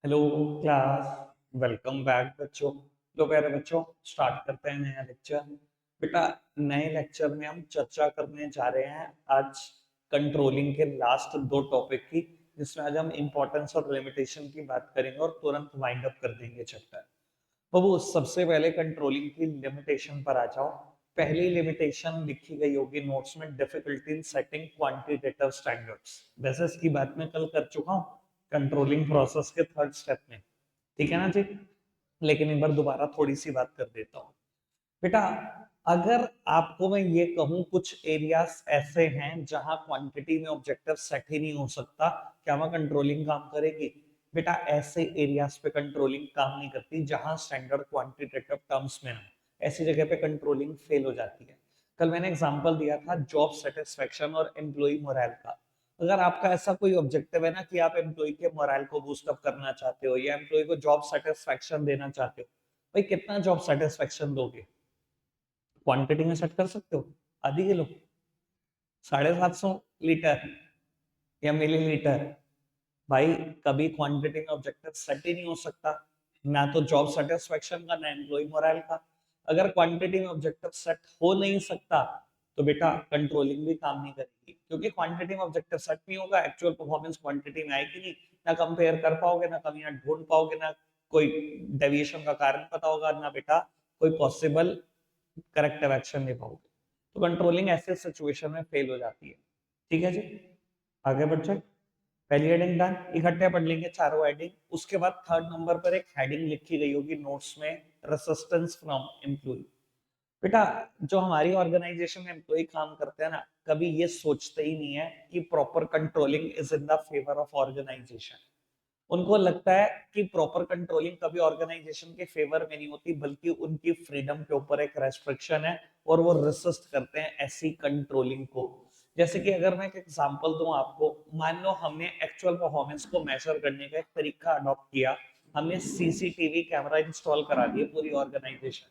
Hello class. Welcome back बच्चों। तो प्यारे बच्चों, स्टार्ट करते हैं नया लेक्चर। बेटा, नए लेक्चर में हम चर्चा करने जा रहे हैं आज कंट्रोलिंग के लास्ट दो टॉपिक की, जिसमें आज हम इंपॉर्टेंस और लिमिटेशन की बात करेंगे और तुरंत वाइंड अप कर देंगे चैप्टर। तो वो सबसे पहले कंट्रोलिंग की लिमिटेशन पर आ जाओ। पहली लिमिटेशन लिखी गई होगी नोट्स में, difficulty in setting quantitative standards. वैसे इसकी बात मैं कल कर चुका हूँ कंट्रोलिंग प्रोसेस के थर्ड स्टेप में, ठीक है ना जी। लेकिन एक बार दोबारा थोड़ी सी बात कर देता हूँ। बेटा, अगर आपको मैं ये कहूँ कुछ एरियाज ऐसे हैं जहां क्वांटिटी में ऑब्जेक्टिव सेट ही नहीं हो सकता, क्या वहां कंट्रोलिंग काम करेगी? बेटा, ऐसे एरियाज पे कंट्रोलिंग काम नहीं करती जहां स्टैंडर्ड क्वांटिटेटिव टर्म्स में ना, ऐसी जगह पे कंट्रोलिंग फेल हो जाती है। कल मैंने एग्जांपल दिया था जॉब सेटिस्फेक्शन और एम्प्लॉय मोरल का। अगर आपका ऐसा कोई ऑब्जेक्टिव है ना कि आप एम्प्लॉय के मोरल को बूस्ट अप करना चाहते हो या एम्प्लॉय को जॉब सेटिस्फेक्शन देना चाहते हो, भाई कितना जॉब सेटिस्फेक्शन दोगे? क्वांटिटी में सेट कर सकते हो? आधी किलो, 750 लीटर या मिलीलीटर? भाई, कभी क्वांटिटी में ऑब्जेक्टिव सेट ही नहीं हो सकता, ना तो जॉब सेटिस्फेक्शन का ना एम्प्लॉय मोरल का। अगर क्वांटिटी में ऑब्जेक्टिव सेट हो नहीं सकता तो बेटा कंट्रोलिंग भी काम नहीं करेगी, क्योंकि क्वांटिटी में ऑब्जेक्टिव सेट नहीं होगा, एक्चुअल परफॉर्मेंस क्वांटिटी में आएगी नहीं। ना कंपेयर कर पाओगे, ना कमियां ढूंढ पाओगे, ना कोई डेविएशन का कारण पता होगा, ना बेटा कोई पॉसिबल करेक्टिव एक्शन ले पाओगे। तो कंट्रोलिंग ऐसे सिचुएशन में फेल हो जाती है। ठीक है जी, आगे बढ़ जाए। पहली हेडिंग डन, इकट्ठे पढ़ लेंगे चारों हेडिंग। उसके बाद थर्ड नंबर पर एक हेडिंग लिखी गई होगी नोट्स में, रेसिस्टेंस फ्रॉम एम्प्लॉय। बेटा, जो हमारी ऑर्गेनाइजेशन में एम्प्लॉय काम करते हैं ना, कभी ये सोचते ही नहीं है कि proper controlling is in the favour of organisation. उनको लगता है कि प्रॉपर कंट्रोलिंग कभी ऑर्गेनाइजेशन के फेवर में नहीं होती, बल्कि उनकी फ्रीडम के ऊपर एक रेस्ट्रिक्शन है, और वो रेसिस्ट करते हैं ऐसी कंट्रोलिंग को। जैसे कि अगर मैं एक एग्जांपल दूं आपको, मान लो हमने एक्चुअल परफॉर्मेंस को मेजर करने का एक तरीका अडॉप्ट किया। हमने सीसीटीवी कैमरा इंस्टॉल करा दिए पूरी ऑर्गेनाइजेशन।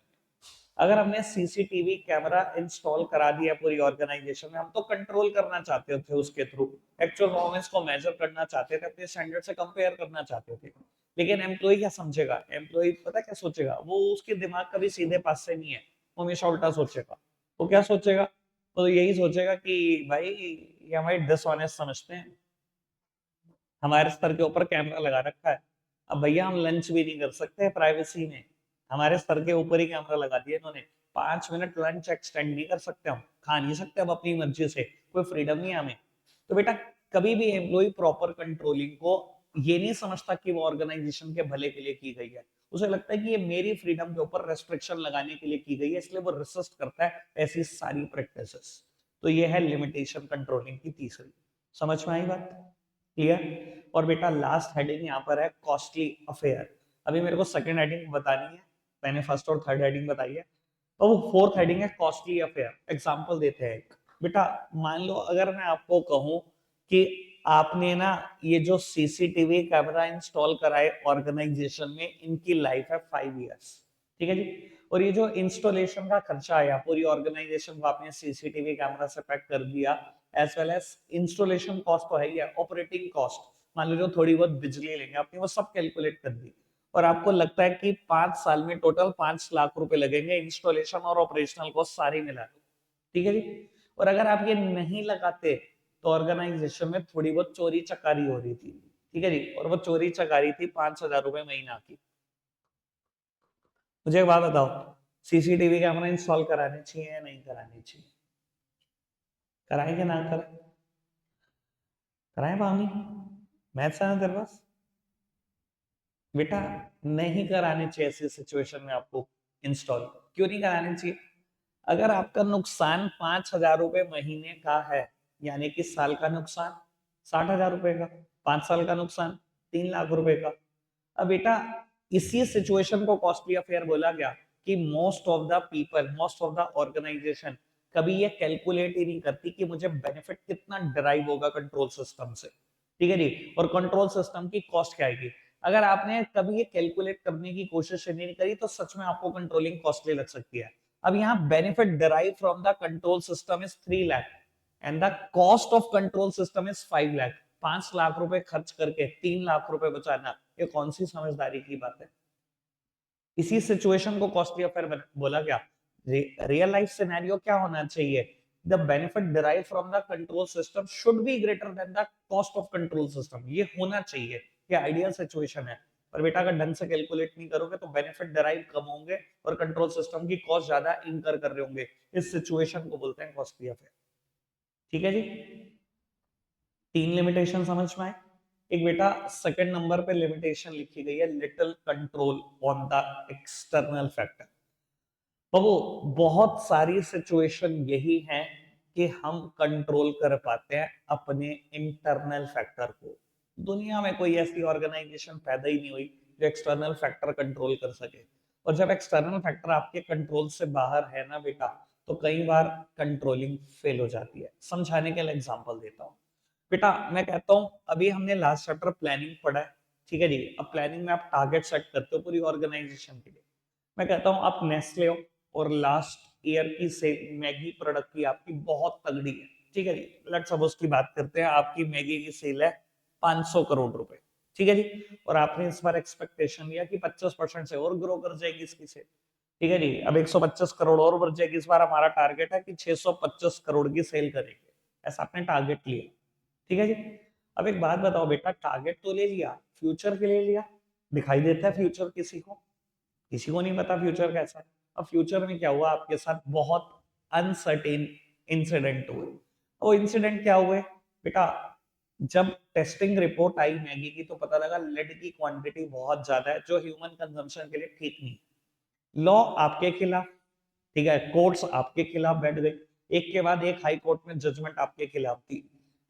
अगर हमने सीसीटीवी कैमरा इंस्टॉल करा दिया पूरी ऑर्गेनाइजेशन में, हम तो कंट्रोल करना चाहते थे उसके थ्रू, एक्चुअल परफॉर्मेंस को मेजर करना चाहते थे, अपने स्टैंडर्ड से कंपेयर करना चाहते थे। लेकिन एम्प्लॉय क्या समझेगा? एम्प्लॉय पता क्या सोचेगा? वो, उसके दिमाग कभी सीधे पास से नहीं है, वो हमेशा उल्टा सोचेगा। वो क्या सोचेगा? तो यही सोचेगा कि भाई ये हमारी डिसऑनेस्ट समझते हैं, हमारे स्तर के ऊपर कैमरा लगा रखा है। अब भैया हम लंच भी नहीं कर सकते प्राइवेसी में, हमारे स्तर के ऊपर ही कैमरा लगा दिया इन्होंने। 5 मिनट लंच एक्सटेंड नहीं कर सकते, हम खा नहीं सकते अब अपनी मर्जी से, कोई फ्रीडम नहीं है हमें। तो बेटा, कभी भी एम्प्लॉय प्रॉपर कंट्रोलिंग को ये नहीं समझता कि वो ऑर्गेनाइजेशन के भले के लिए की गई है। उसे लगता है कि ये मेरी फ्रीडम के ऊपर रेस्ट्रिक्शन लगाने के लिए की गई है, इसलिए वो रेसिस्ट करता है ऐसी सारी प्रैक्टिसेस। तो ये है लिमिटेशन कंट्रोलिंग की तीसरी। समझ में आई बात? क्लियर? और बेटा, लास्ट हेडिंग यहाँ पर है कॉस्टली अफेयर। अभी मेरे को सेकंड हेडिंग बतानी है, मैंने फर्स्ट और थर्ड हेडिंग बताई है, तो वो फोर्थ हेडिंग है कॉस्टली अफेयर। एग्जांपल देते हैं एक। बेटा, मान लो अगर मैं आपको कहूं कि आपने ना ये जो सीसीटीवी कैमरा इंस्टॉल कराए ऑर्गेनाइजेशन में, इनकी लाइफ है 5 इयर्स, ठीक है जी। और ये जो इंस्टॉलेशन का खर्चा आया, पूरी ऑर्गेनाइजेशन को आपने सीसीटीवी कैमरा से पैक कर दिया, as well as installation cost तो है ही है, ऑपरेटिंग कॉस्ट, मान लो जो थोड़ी बहुत बिजली लेंगे आपने, वो सब कैलकुलेट कर दी। और आपको लगता है कि 5 साल में टोटल 5 लाख रुपए लगेंगे इंस्टॉलेशन और ऑपरेशनल कॉस्ट सारी मिला के, ठीक है जी। और अगर आप ये नहीं लगाते तो ऑर्गेनाइजेशन में थोड़ी बहुत चोरी चकारी हो रही थी, ठीक है जी, और वो चोरी चकारी थी 5,000 रुपए महीना की। मुझे एक बात बताओ, सीसीटीवी कैमरा इंस्टॉल कराने चाहिए या नहीं कराने चाहिए? कराएं कि ना कराएं? कराएं पावनी? मैथ्स है ना तेरे पास? बेटा, नहीं कराने चाहिए ऐसी सिचुएशन में आपको इंस्टॉल। क्यों नहीं कराने चाहिए? अगर आपका नुकसान 5,000 रुपए महीने का है, यानी कि साल का नुकसान 60,000 रुपए का, 5 साल का नुकसान 3 लाख रुपए का। अब बेटा, इसी सिचुएशन को कॉस्टली अफेयर बोला गया कि most of the people, most of the organisation कभी ये कैलकुलेट ही नहीं करती कि मुझे बेनिफिट कितना डिराइव होगा कंट्रोल सिस्टम से, ठीक है जी, और कंट्रोल सिस्टम की कॉस्ट क्या आएगी। अगर आपने कभी ये कैलकुलेट करने की कोशिश नहीं करी तो सच में आपको कंट्रोलिंग कॉस्टली लग सकती है। अब यहाँ benefit derive from the control system is 3 lakh and the cost of control system is 5 lakh. 5 lakh रुपए खर्च करके 3 लाख रुपए बचाना, ये कौन सी समझदारी की बात है? इसी सिचुएशन को कॉस्टली अफेयर बोला गया। रियल लाइफ सिनेरियो क्या होना चाहिए? The benefit derive from the control system should be greater than the cost of control system, ये होना चाहिए, ये आइडियल सिचुएशन है। पर बेटा अगर ढंग से कैलकुलेट नहीं करोगे तो बेनिफिट डिराइव कम होंगे और कंट्रोल सिस्टम की कॉस्ट ज्यादा इंकर कर रहे होंगे। इस सिचुएशन को बोलते हैं कॉस्टली अफेयर। ठीक है जी, 3 लिमिटेशन समझ में आए। एक बेटा सेकंड नंबर पे लिमिटेशन लिखी गई है, little control on the external factor. बाबू बहुत सारी सिचुएशन यही है कि हम कंट्रोल कर पाते हैं अपने इंटरनल फैक्टर को। दुनिया में कोई ऐसी ऑर्गेनाइजेशन पैदा ही नहीं हुई जो एक्सटर्नल फैक्टर कंट्रोल कर सके। और जब एक्सटर्नल फैक्टर आपके कंट्रोल से बाहर है ना बेटा, तो कई बार कंट्रोलिंग फेल हो जाती है। समझाने के लिए एग्जांपल देता हूँ बेटा। मैं कहता हूँ अभी हमने लास्ट चैप्टर प्लानिंग पढ़ा है, ठीक है जी। अब प्लानिंग में आप टारगेट सेट करते हो पूरी ऑर्गेनाइजेशन के लिए। मैं कहता हूँ आप नेस्ले हो और लास्ट ईयर की सेल मैगी प्रोडक्ट की आपकी बहुत तगड़ी है, ठीक है जी। लेट्स सपोज की बात करते हैं, आपकी मैगी की सेल है 500 करोड़ रुपए, ठीक है जी। और आपने इस बार एक्सपेक्टेशन लिया कि 25% से और ग्रो कर जाएगी इसकी सेल, ठीक है जी। अब 125 करोड़ और बढ़ जाएगी। इस बार हमारा टारगेट है कि 625 करोड़ की सेल करेंगे, ऐसा आपने टारगेट लिया, ठीक है जी। अब एक बात बताओ बेटा, टारगेट तो ले लिया, फ्यूचर के लिए लिया? दिखाई देता है फ्यूचर किसी को? किसी को नहीं पता फ्यूचर कैसा है। अब फ्यूचर में क्या हुआ आपके साथ, बहुत अनसर्टेन इंसिडेंट हुए। वो इंसिडेंट क्या हुए बेटा? जब टेस्टिंग रिपोर्ट आई मैगी की तो पता लगा लेड की क्वांटिटी बहुत ज्यादा है, जो ह्यूमन कंजम्पशन के लिए ठीक नहीं। लॉ आपके खिलाफ, ठीक है, कोर्ट्स आपके खिलाफ बैठ गए, एक के बाद एक हाई कोर्ट में जजमेंट आपके खिलाफ थी,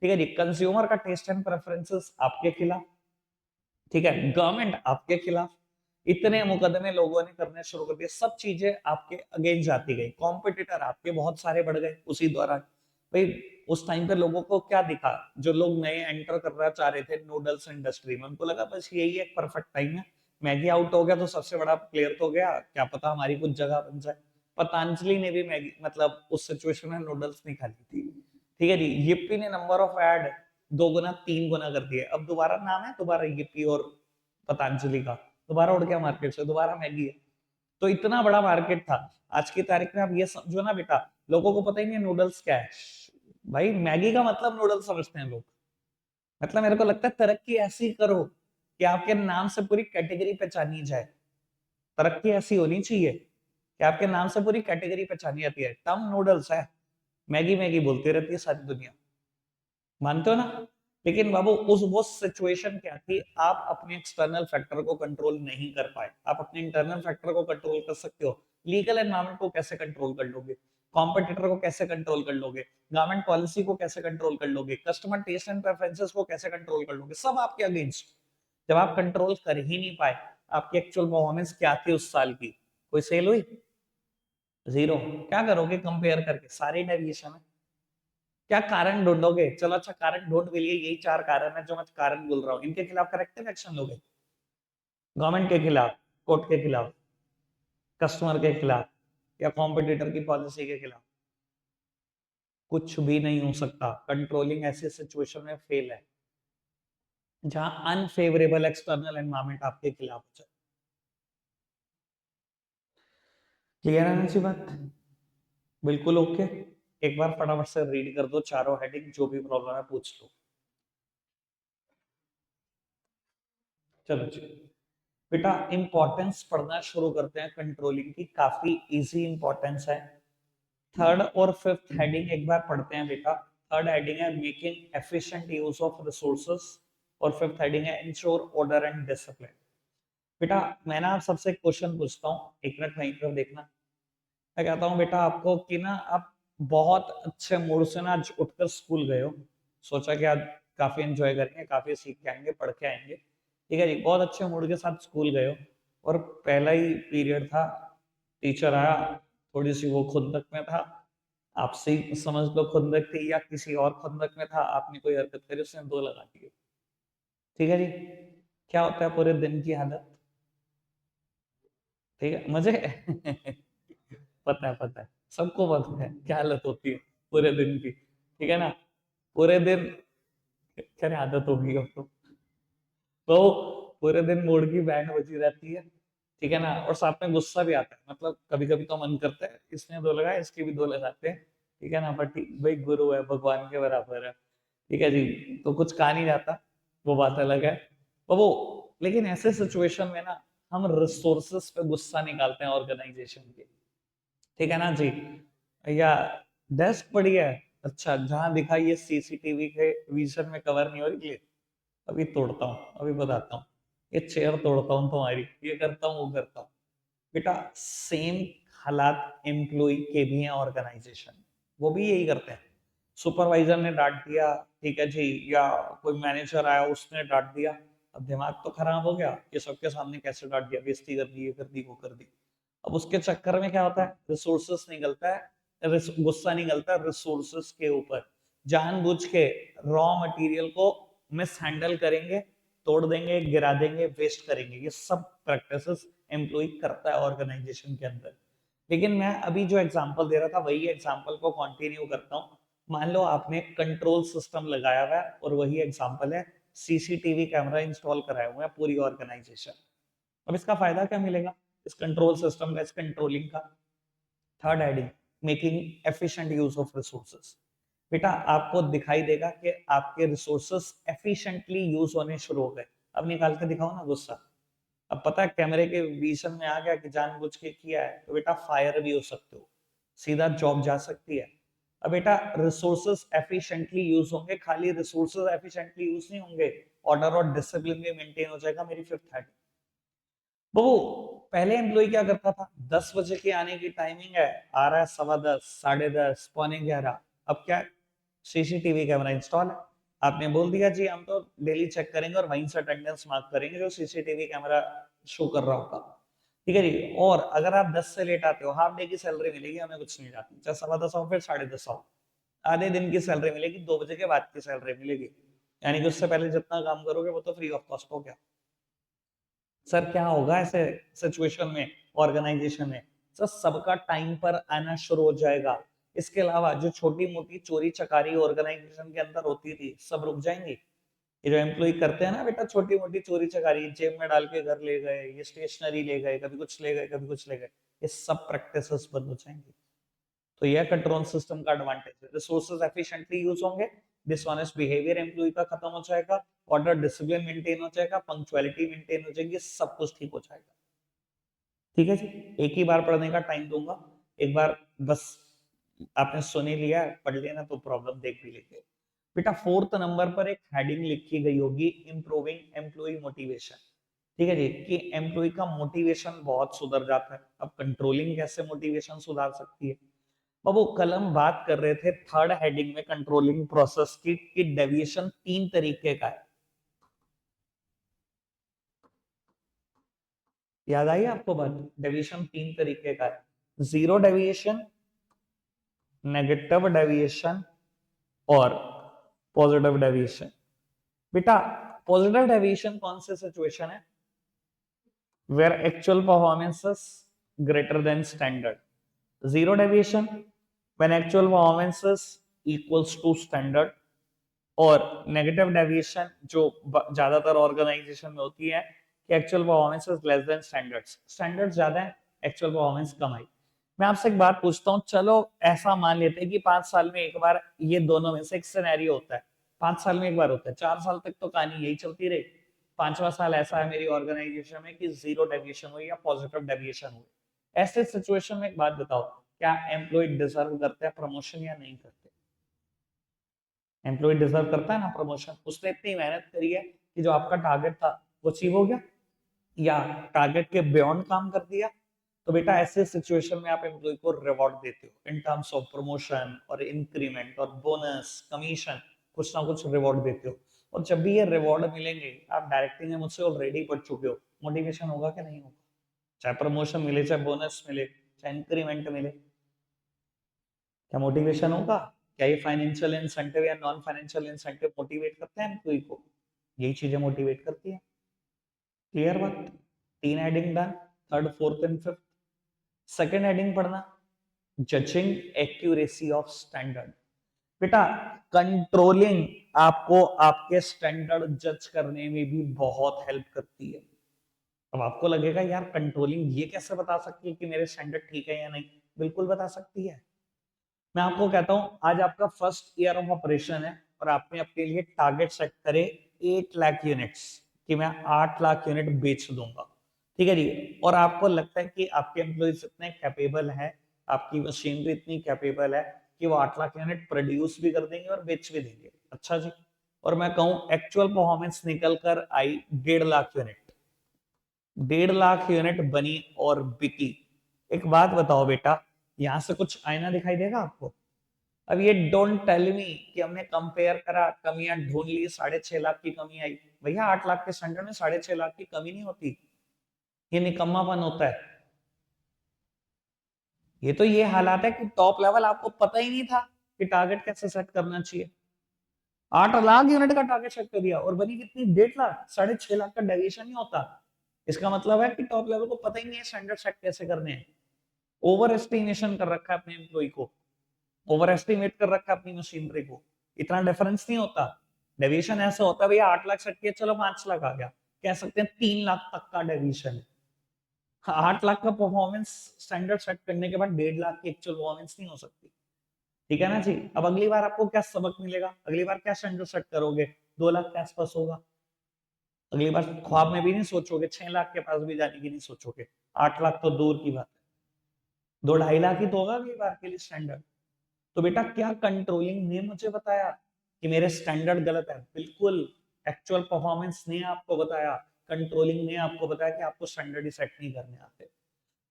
ठीक है जी। कंज्यूमर का टेस्ट एंड प्रेफरेंसेस आपके खिलाफ, ठीक है, गवर्नमेंट आपके खिलाफ। इतने मुकदमे लोगों ने करने शुरू कर दिए, सब चीजें आपके अगेंस्ट जाती गई। कॉम्पिटिटर आपके बहुत सारे बढ़ गए उसी दौरान। भाई उस टाइम पे लोगों को क्या दिखा? जो लोग नए एंटर करना चाह रहे थे नूडल्स इंडस्ट्री में, उनको लगा बस यही एक परफेक्ट टाइम है, मैगी आउट हो गया तो सबसे बड़ा प्लेयर तो गया, क्या पता हमारी कुछ जगह बन जाए। पतंजलि ने भी मैगी मतलब उस सिचुएशन में नूडल्स नहीं खाती थी, ठीक है जी। yippee ने नंबर ऑफ ऐड 2 गुना 3 गुना कर दिए। अब दोबारा नाम है, दोबारा yippee और पतंजलि का दोबारा उड़ गया मार्केट से, दोबारा मैगी है। तो इतना बड़ा मार्केट था। आज की तारीख में आप ये समझो ना बेटा, लोगों को पता ही नहीं नूडल्स क्या है। भाई मैगी का मतलब नूडल्स समझते हैं लोग। मतलब मेरे को लगता है तरक्की ऐसी करो कि आपके नाम से पूरी कैटेगरी पहचानी जाए। तरक्की ऐसी होनी चाहिए कि आपके नाम से पूरी कैटेगरी पहचानी जाती है। टम नूडल्स है, मैगी मैगी बोलती रहती है सारी दुनिया, मानते हो ना? लेकिन बाबू उस वो सिचुएशन क्या थी, आप अपने एक्सटर्नल फैक्टर को कंट्रोल नहीं कर पाए। आप अपने इंटरनल फैक्टर को कंट्रोल कर सकते हो। लीगल एनवायरनमेंट को कैसे कंट्रोल कर लोगे? कॉम्पिटिटर को कैसे कंट्रोल कर लोगे? गवर्नमेंट पॉलिसी को कैसे कंट्रोल कर लोगे? कस्टमर टेस्ट एंड प्रेफरेंसेस को कैसे कंट्रोल कर लोगे? सब आपके अगेंस्ट। जब आप कंट्रोल कर ही नहीं पाए, आपकी एक्चुअल परफॉर्मेंस क्या थी उस साल की? कोई सेल हुई? जीरो। क्या करोगे कंपेयर करके? सारे डेविएशन है। क्या कारण ढूंढोगे? चलो अच्छा कारण ढूंढ भी लिए, यही 4 कारण है जो मैं कारण बोल रहा हूँ, इनके खिलाफ करेक्टिव एक्शन लोगे? गवर्नमेंट के खिलाफ, कोर्ट के खिलाफ, कस्टमर के खिलाफ, या कॉम्पिटिटर की पॉलिसी के खिलाफ? कुछ भी नहीं हो सकता। कंट्रोलिंग ऐसी सिचुएशन में फेल है जहां अनफेवरेबल एक्सटर्नल एनवायरमेंट आपके खिलाफ हो जाए। क्लियर है ना सी बात? बिल्कुल ओके। एक बार फटाफट से रीड कर दो चारों हेडिंग, जो भी प्रॉब्लम है पूछ लो। चलो जी बेटा, इंपॉर्टेंस पढ़ना शुरू करते हैं कंट्रोलिंग की। काफी इजी इंपॉर्टेंस है। थर्ड और फिफ्थ हेडिंग एक बार पढ़ते हैं बेटा। थर्ड हेडिंग है making efficient use of resources, और फिफ्थ हेडिंग है इंश्योर ऑर्डर एंड डिसिप्लिन। बेटा मैं ना आप सबसे क्वेश्चन पूछता हूँ, 1 मिनट वहीं पर देखना। मैं कहता हूँ बेटा आपको कि ना आप बहुत अच्छे मूड से ना आज उठकर स्कूल गए हो, सोचा कि आज काफी एंजॉय करेंगे, काफी सीख के आएंगे, पढ़ के आएंगे, ठीक है जी। बहुत अच्छे मूड के साथ स्कूल गए हो और पहला ही पीरियड था, टीचर आया, थोड़ी सी वो खुंदक में था, आपसे ही समझ लो खुंदक थी या किसी और खुंदक में था, आपने कोई हरकत करी, उसने 2 लगा दिए, ठीक है जी। क्या होता है पूरे दिन की हालत? ठीक है मुझे पता है, सबको पता है क्या हालत होती है पूरे दिन की, ठीक है ना? पूरे दिन क्या आदत होगी अब तो पूरे दिन मूड की बैंड बजी रहती है, ठीक है ना, और साथ में गुस्सा भी आता है, मतलब कभी कभी तो मन करता है इसने दो लगाए इसके भी दो लगाते हैं, ठीक है ना, बट भाई गुरु है, भगवान के बराबर है, ठीक है जी, तो कुछ कहा नहीं जाता, वो बात अलग है। तो वो, लेकिन ऐसे सिचुएशन में ना हम रिसोर्सेस पे गुस्सा निकालते हैं ऑर्गेनाइजेशन के, ठीक है ना जी, या डेस्क पड़ी है, अच्छा जहां दिखाई ये सीसीटीवी के विजन में कवर नहीं हो रही, ले अभी तोड़ता हूँ, अभी बताता हूँ, ये चेयर तोड़ता हूँ तुम्हारी, ये करता हूँ वो करता हूँ। बेटा सेम हालात एम्प्लॉय के भी हैं ऑर्गेनाइजेशन, वो भी यही करते हैं। सुपरवाइजर ने डांट दिया, ठीक है जी, या कोई मैनेजर आया उसने डांट दिया, अब दिमाग तो खराब हो गया, ये सबके सामने कैसे डांट दिया, बेइज्जती कर दी, ये कर दी वो कर दी। अब उसके चक्कर में क्या होता है, रिसोर्सेस निकलता है, गुस्सा निकलता है रिसोर्सेस के ऊपर, जानबूझ के रॉ मटेरियल को मिस हैंडल करेंगे, तोड़ देंगे, गिरा देंगे, वेस्ट करेंगे, ये सब प्रैक्टिसेस एम्प्लॉय करता है ऑर्गेनाइजेशन के अंदर। लेकिन मैं अभी जो एग्जांपल दे रहा था वही एग्जांपल को कंटिन्यू करता हूँ। मान लो आपने कंट्रोल सिस्टम लगाया हुआ है और वही एग्जांपल है, सीसीटीवी कैमरा इंस्टॉल कराया हुआ है पूरी ऑर्गेनाइजेशन। अब इसका फायदा क्या मिलेगा इस कंट्रोल सिस्टम का, इस कंट्रोलिंग का? Third heading, making efficient use of resources. बेटा आपको दिखाई देगा कि आपके रिसोर्सेस एफिशिएंटली यूज होने शुरू हो गए। अब निकाल के दिखाओ ना गुस्सा। अब पता है कैमरे के विजन में आ गया कि जानबूझ के किया है, तो बेटा फायर भी हो सकते हो, सीधा जॉब जा सकती है। अब बेटा रिसोर्सेस एफिशिएंटली यूज होंगे, खाली रिसोर्सेस एफिशिएंटली यूज नहीं होंगे, ऑर्डर और डिसिप्लिन भी मेंटेन हो जाएगा। मेरी फिफ्थ हेड, वो पहले एम्प्लॉय क्या करता था, 10 बजे की आने की टाइमिंग है, आ रहा है 10:15, 10:30, पौने 11, अब क्या, सीसीटीवी कैमरा इंस्टॉल है, आपने बोल दिया जी हम तो डेली चेक करेंगे और वहीं से अटेंडेंस मार्क करेंगे जो सीसीटीवी कैमरा शो कर रहा होगा, ठीक है जी। और अगर आप 10 से लेट आते हो, हाफ डे की सैलरी मिलेगी, हमें कुछ नहीं जाती, चाहे 10:15 आओ फिर 10:30 आओ, आधे दिन की सैलरी मिलेगी, 2 बजे के बाद की सैलरी मिलेगी, यानी कि उससे पहले जितना काम करोगे वो तो फ्री ऑफ कॉस्ट हो गया। सर क्या होगा ऐसे सिचुएशन में ऑर्गेनाइजेशन में? सर सबका टाइम पर आना शुरू हो जाएगा, इसके अलावा जो छोटी मोटी चोरी चकारी ऑर्गेनाइजेशन के अंदर होती थी सब रुक जाएंगी। ये जो एम्प्लॉय करते हैं ना बेटा छोटी मोटी चोरी चकारी, जेब में डाल के घर ले गए, ये स्टेशनरी ले गए, कभी कुछ ले गए, कभी कुछ ले गए, ये सब प्रैक्टिसेस बंद हो जाएंगी। तो यह कंट्रोल सिस्टम का एडवांटेज है, रिसोर्सेज एफिशिएंटली यूज होंगे, डिसऑनेस्ट बिहेवियर एम्प्लॉय का खत्म हो जाएगा, ऑर्डर डिसिप्लिन मेंटेन हो जाएगा, पंक्चुअलिटी मेंटेन हो जाएगी, सब कुछ ठीक हो जाएगा। ठीक है जी, एक ही बार पढ़ने का टाइम दूंगा, एक बार बस आपने सुन ही लिया है, पढ़ लेना तो प्रॉब्लम देख भी लेंगे। बेटा फोर्थ नंबर पर एक हेडिंग लिखी गई होगी, इंप्रूविंग एम्प्लॉय मोटिवेशन, ठीक है जी, कि एम्प्लॉय का मोटिवेशन बहुत सुधर जाता है। अब कंट्रोलिंग कैसे मोटिवेशन सुधार सकती है? अब वो कल हम बात कर रहे थे थर्ड हेडिंग में कंट्रोलिंग प्रोसेस की, कि डेविएशन 3 तरीके का है, याद आई आपको बात? डेविएशन 3 तरीके का है, जीरो डेविएशन, नेगेटिव डेविएशन और पॉजिटिव डेविएशन। बेटा पॉजिटिव डेविएशन कौन से सिचुएशन है? Where actual performance is greater than standard. Zero deviation, when actual performance is equals to standard. और नेगेटिव डेविएशन जो ज्यादातर ऑर्गेनाइजेशन में होती है, कि actual performance is less than standards, standard ज्यादा है, एक्चुअल परफॉर्मेंस कम आई। मैं आपसे एक बात पूछता हूँ, चलो ऐसा मान लेते हैं कि 5 साल में एक बार ये दोनों में से एक सिनेरियो होता है, 5 साल में एक बार होता है, 4 साल तक तो कहानी यही चलती रही, 5वां साल ऐसा है मेरी ऑर्गेनाइजेशन में कि जीरो डेविएशन हुई या पॉजिटिव डेविएशन हुई, ऐसे सिचुएशन में एक बात बताओ, क्या एम्प्लॉय डिजर्व करते हैं प्रमोशन या नहीं करते? एम्प्लॉय डिजर्व करता है ना प्रमोशन, उसने इतनी मेहनत करी है कि जो आपका टारगेट था वो अचीव हो गया, या टारगेट के बियॉन्ड काम कर दिया, तो बेटा ऐसे सिचुएशन में आप एम्प्लॉय को रिवॉर्ड देते हो इन टर्म्स ऑफ प्रमोशन और इंक्रीमेंट और बोनस कमीशन, कुछ ना कुछ रिवॉर्ड देते हो। और जब भी ये रिवॉर्ड मिलेंगे, आप डायरेक्टिंग में मुझसे ऑलरेडी पढ़ चुके हो, मोटिवेशन होगा कि नहीं होगा? चाहे प्रमोशन मिले, चाहे बोनस मिले, चाहे इंक्रीमेंट मिले, क्या मोटिवेशन होगा? क्या ये फाइनेंशियल इंसेंटिव या नॉन फाइनेंशियल इंसेंटिव मोटिवेट करते हैं एम्प्लॉय को? यही चीजें मोटिवेट करती है। क्लियर बात? 3 heading done, third fourth and fifth. Second heading पढ़ना, जजिंग एक्यूरेसी ऑफ स्टैंडर्ड। बेटा कंट्रोलिंग आपको आपके स्टैंडर्ड जज करने में भी बहुत हेल्प करती है। अब आपको लगेगा यार कंट्रोलिंग ये कैसे बता सकती है कि मेरे स्टैंडर्ड ठीक है या नहीं? बिल्कुल बता सकती है। मैं आपको कहता हूं आज आपका फर्स्ट ईयर ऑफ ऑपरेशन है और आपने अपने लिए टारगेट सेट करे 8 लाख यूनिट्स कि मैं 8 लाख यूनिट बेच दूंगा। ठीक है जी। और आपको लगता है कि आपके एम्प्लॉइज इतने कैपेबल हैं, आपकी मशीनरी इतनी कैपेबल है कि वो 8 लाख यूनिट प्रोड्यूस भी कर देंगे और बेच भी देंगे। अच्छा जी। और मैं कहूं एक्चुअल परफॉर्मेंस निकल कर आई 1.5 लाख यूनिट, 1.5 लाख यूनिट बनी और बिकी। एक बात बताओ बेटा, यहां से कुछ आईना दिखाई देगा आपको? अब ये डोंट टेल मी कि हमने कंपेयर करा, कमियां ढूंढ ली, 6.5 लाख की कमी आई। भैया 8 लाख के स्टैंडर्ड में 6.5 लाख की कमी नहीं होती, ये निकम्मापन होता है। ये तो ये हालात है कि टॉप लेवल आपको पता ही नहीं था कि टारगेट कैसे सेट करना चाहिए। 8 लाख यूनिट का टारगेट सेट कर दिया और बनी कितनी? 1.5 लाख। 6.5 लाख का डेविएशन नहीं होता। इसका मतलब है कि टॉप लेवल को पता ही नहीं है स्टैंडर्ड सेट कैसे करने हैं। ओवर एस्टिमेशन कर रखा है अपने एम्प्लॉय को, ओवर एस्टिमेट कर रखा है अपनी मशीनरी को। इतना डिफरेंस नहीं होता। डेविएशन ऐसा होता है भैया 8 लाख सेट किया, चलो 5 लाख आ गया, कह सकते हैं 3 लाख तक का डेविएशन है। 8 लाख का परफॉर्मेंस स्टैंडर्ड सेट करने के बाद 1.5 लाख की एक्चुअल परफॉर्मेंस नहीं हो सकती। ठीक है ना जी। अब अगली बार आपको क्या सबक मिलेगा? अगली बार क्या स्टैंडर्ड सेट करोगे? 2 लाख के आसपास होगा। अगली बार ख्वाब में भी नहीं सोचोगे, 6 लाख के पास भी जाने की नहीं सोचोगे। 8 लाख तो दूर की बात है, 2-2.5 लाख ही तो होगा अगली बार के लिए स्टैंडर्ड। तो बेटा क्या कंट्रोलिंग ने मुझे बताया कि मेरे स्टैंडर्ड गलत है? बिल्कुल। एक्चुअल परफॉर्मेंस ने आपको बताया, कंट्रोलिंग ने आपको बताया कि आपको स्टैंडर्ड ही सेट नहीं करने आते।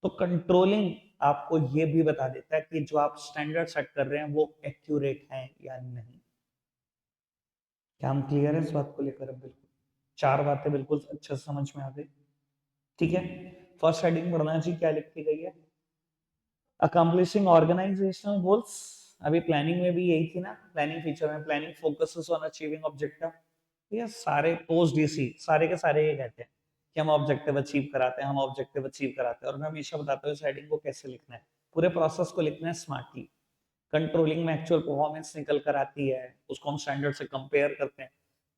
तो कंट्रोलिंग आपको ये भी बता देता है कि जो आप स्टैंडर्ड सेट कर रहे हैं वो एक्यूरेट है या नहीं। क्या हम क्लियर है इस बात को लेकर? अब बिल्कुल 4 बातें बिल्कुल अच्छे से समझ में आ गई। ठीक है। फर्स्ट हेडिंग पढ़ना चाहिए, क्या लिखी गई है? Accomplishing organisational goals. अभी प्लानिंग में भी यही थी ना, प्लानिंग फीचर में planning focuses on achieving objective. ये सारे पोस्ट डीसी सारे के सारे ये कहते हैं कि हम ऑब्जेक्टिव अचीव कराते हैं, हम ऑब्जेक्टिव अचीव कराते हैं। और मैं हमेशा बताता हूँ इस हेडिंग को कैसे लिखना है, पूरे प्रोसेस को लिखना है स्मार्टली। कंट्रोलिंग में एक्चुअल परफॉर्मेंस निकल कर आती है, उसको हम स्टैंडर्ड से कंपेयर करते हैं,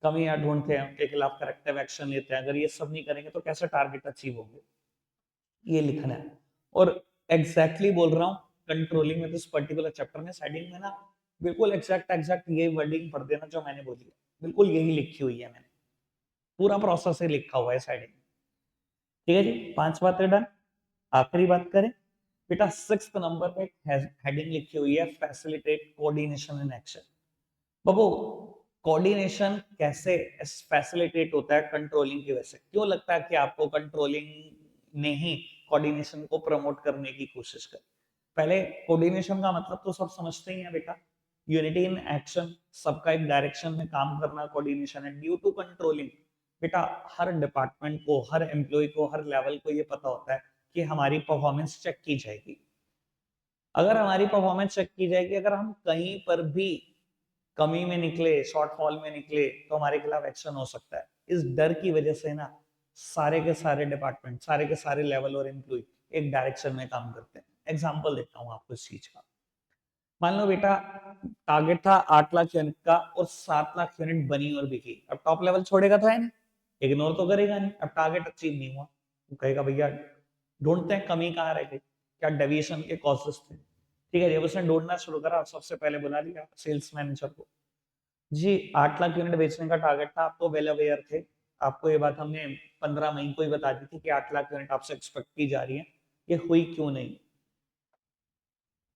कमियां ढूंढते हैं, उनके खिलाफ करेक्टिव एक्शन लेते हैं। अगर ये सब नहीं करेंगे तो कैसे टारगेट अचीव होंगे, ये लिखना है। और एग्जैक्टली बोल रहा हूँ, कंट्रोलिंग में तो इस पर्टिकुलर चैप्टर में हेडिंग में ना बिल्कुल एग्जैक्ट ये वर्डिंग पढ़ देना जो मैंने बोली है, बिल्कुल यही लिखी हुई है मैंने, पूरा प्रोसेस ही लिखा हुआ है इस हेडिंग में। ठीक है जी, 5 बातें डन। आखिरी बात करें बेटा, 6th नंबर पे हेडिंग लिखी हुई है facilitate coordination in action. Babu coordination कैसे फैसिलिटेट होता है कंट्रोलिंग की वजह से? क्यों लगता है कि आपको कंट्रोलिंग ने ही कोऑर्डिनेशन को प्रमोट करने की कोशिश करी? पहले कोऑर्डिनेशन का मतलब तो सब समझते ही हैं बेटा, यूनिटी इन एक्शन, सबका एक डायरेक्शन में काम करना कोऑर्डिनेशन है। ड्यू टू कंट्रोलिंग बेटा हर डिपार्टमेंट को, हर एम्प्लॉय को, हर लेवल को ये पता होता है कि हमारी परफॉर्मेंस चेक की जाएगी। अगर हमारी परफॉर्मेंस चेक की जाएगी, अगर हम कहीं पर भी कमी में निकले, शॉर्टफॉल में निकले, तो हमारे खिलाफ एक्शन हो सकता है। इस डर की वजह से ना सारे के सारे डिपार्टमेंट, सारे के सारे लेवल और एम्प्लॉय एक डायरेक्शन में काम करते हैं। एग्जांपल देता हूँ आपको इस चीज का। मान लो बेटा टारगेट था 8 लाख यूनिट का और 7 लाख यूनिट बनी और बिकी। अब टॉप लेवल छोड़ेगा तो है नहीं, इग्नोर तो करेगा नहीं। अब टारगेट अचीव नहीं हुआ तो कहेगा भैया ढूंढते हैं कमी कहाँ रह गई, क्या डेविएशन के कॉजेस थे। ठीक है, जब उसने ढूंढना शुरू करा, सबसे पहले बुला लिया सेल्स मैनेजर को। जी 8 लाख यूनिट बेचने का टारगेट था, आपको वेल अवेयर थे। आपको ये बात हमने 15 मई को ही बता दी थी कि 8 लाख यूनिट आपसे एक्सपेक्ट की जा रही है, ये हुई क्यों नहीं?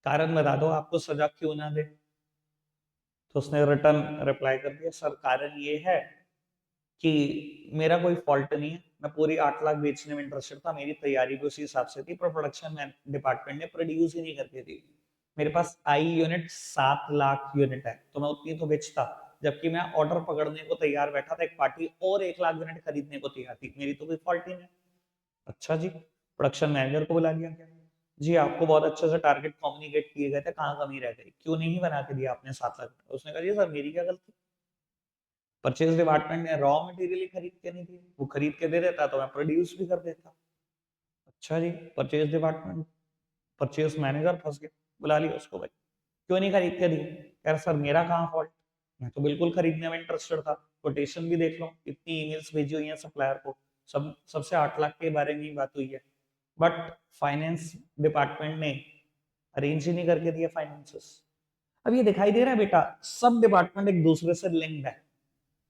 कारण बता दो, आपको सजा क्यों ना दे। तो उसने रिटर्न रिप्लाई कर दिया, सर कारण ये है कि मेरा कोई फॉल्ट नहीं है, मैं पूरी 8 लाख बेचने में इंटरेस्टेड था, मेरी तैयारी भी उसी हिसाब से थी, पर प्रोडक्शन डिपार्टमेंट ने प्रोड्यूस ही नहीं करके दी। मेरे पास आई यूनिट 7 लाख यूनिट है तो मैं उतनी तो बेचता, जबकि मैं ऑर्डर पकड़ने को तैयार बैठा था, एक पार्टी और 1 लाख यूनिट खरीदने को तैयार थी, मेरी तो कोई फॉल्ट ही नहीं। अच्छा जी, प्रोडक्शन मैनेजर को बुला लिया गया। जी आपको बहुत अच्छे से टारगेट कम्युनिकेट किए गए थे, कहाँ कमी रह गई, क्यों नहीं बना के दिया आपने 7 लाख? उसने कहा जी सर मेरी क्या गलती, परचेज डिपार्टमेंट ने रॉ मटेरियल ही खरीद के नहीं दिए, वो खरीद के दे देता तो मैं प्रोड्यूस भी कर देता। अच्छा जी, परचेज डिपार्टमेंट, परचेज मैनेजर फंस गया, बुला लिया उसको, भाई क्यों नहीं खरीद के दिए? यार सर मेरा कहाँ फॉल्ट, मैं तो बिल्कुल खरीदने में इंटरेस्टेड था, कोटेशन भी देख लो, इतनी ईमेल्स भेजी हुई हैं सप्लायर को, सबसे 8 लाख के बारे में ही बात हुई है, बट फाइनेंस डिपार्टमेंट ने अरेंज ही नहीं करके दिया फाइनेंसेस। अब ये दिखाई दे रहा है बेटा, सब डिपार्टमेंट एक दूसरे से लिंक्ड है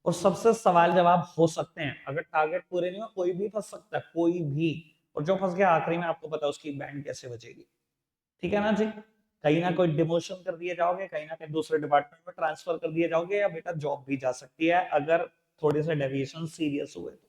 और सबसे सवाल जवाब हो सकते हैं, अगर टारगेट पूरे नहीं हो कोई भी फंस सकता है, कोई भी, और जो फंस गया आखिरी में आपको पता है उसकी बैंड कैसे बचेगी। ठीक है ना जी, कहीं ना कोई डिमोशन कर दिए जाओगे, कहीं ना कहीं दूसरे डिपार्टमेंट में ट्रांसफर कर दिए जाओगे, या बेटा जॉब भी जा सकती है अगर थोड़े से डेविएशन सीरियस हुए तो।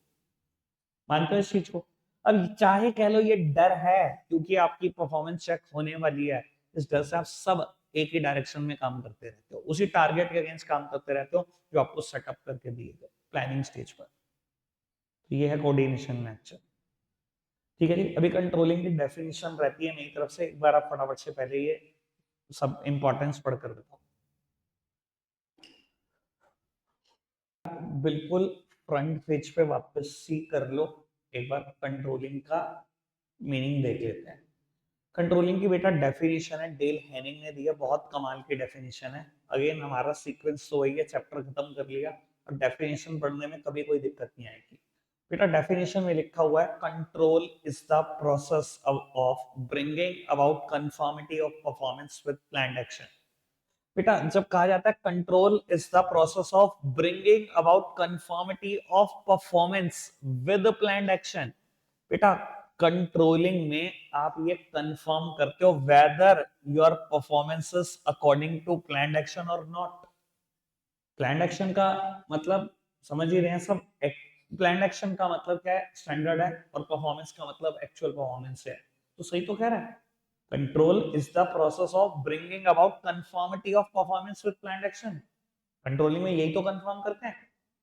मानते हो इस चीज को? अब चाहे कह लो ये डर है क्योंकि आपकी परफॉर्मेंस चेक होने वाली है, इस डर से आप सब एक ही डायरेक्शन में काम करते रहते हो, उसी टारगेट के अगेंस्ट काम करते रहते हो जो आपको सेटअप करके दिए गए प्लानिंग स्टेज पर। तो ये है कोऑर्डिनेशन में एक्चुअल। ठीक है जी, अभी कंट्रोलिंग की डेफिनेशन रहती है मेरी तरफ से, एक बार आप फटाफट से पहले ये सब इंपॉर्टेंस पढ़कर बताओ। बिल्कुल फ्रंट पेज पे वापस सी कर लो, एक बार कंट्रोलिंग का मीनिंग देख लेते हैं। कंट्रोलिंग की बेटा डेफिनेशन है, डेल हेनिंग ने दिया, बहुत कमाल की डेफिनेशन है। अगेन हमारा सीक्वेंस तो वही है, चैप्टर खत्म कर लिया और डेफिनेशन पढ़ने में कभी कोई दिक्कत नहीं आएगी। बेटा डेफिनेशन में लिखा हुआ है, control is the process of bringing about conformity of performance with planned action. बेटा जब कहा जाता है control is the process of bringing about conformity of performance with planned action, बेटा कंट्रोलिंग में आप ये कंफर्म करते हो whether your performance is according to planned action और नॉट। प्लान्ड एक्शन का मतलब समझ ही रहे हैं सब, प्लान्ड एक्शन का मतलब क्या है, स्टैंडर्ड है, और परफॉर्मेंस का मतलब एक्चुअल परफॉर्मेंस है। तो सही तो कह रहा है, control is the process of bringing about conformity of performance with planned action. Controlling में यही तो कंफर्म करते हैं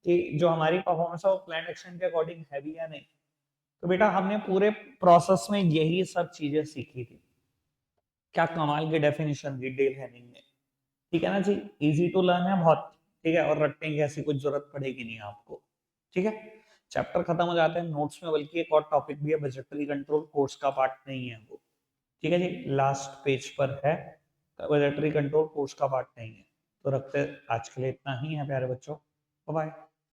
कि जो हमारी परफॉर्मेंस है वो प्लान्ड एक्शन के अकॉर्डिंग है भी या नहीं। तो बेटा हमने पूरे प्रोसेस में यही सब चीजें सीखी थी। क्या कमाल की डेफिनेशन दी डेल हेनिंग ने। ठीक है ना जी, इजी टू लर्न है बहुत। ठीक है, और रटने की ऐसी कुछ जरूरत पड़ेगी नहीं आपको। ठीक है, चैप्टर खत्म हो जाते हैं नोट्स में, बल्कि एक और टॉपिक भी है, बजटरी कंट्रोल, कोर्स का पार्ट नहीं है वो। ठीक है जी, लास्ट पेज पर है, बजटरी कंट्रोल कोर्स का पार्ट नहीं है। तो रखते आज के लिए इतना ही है प्यारे बच्चों, बाय बाय।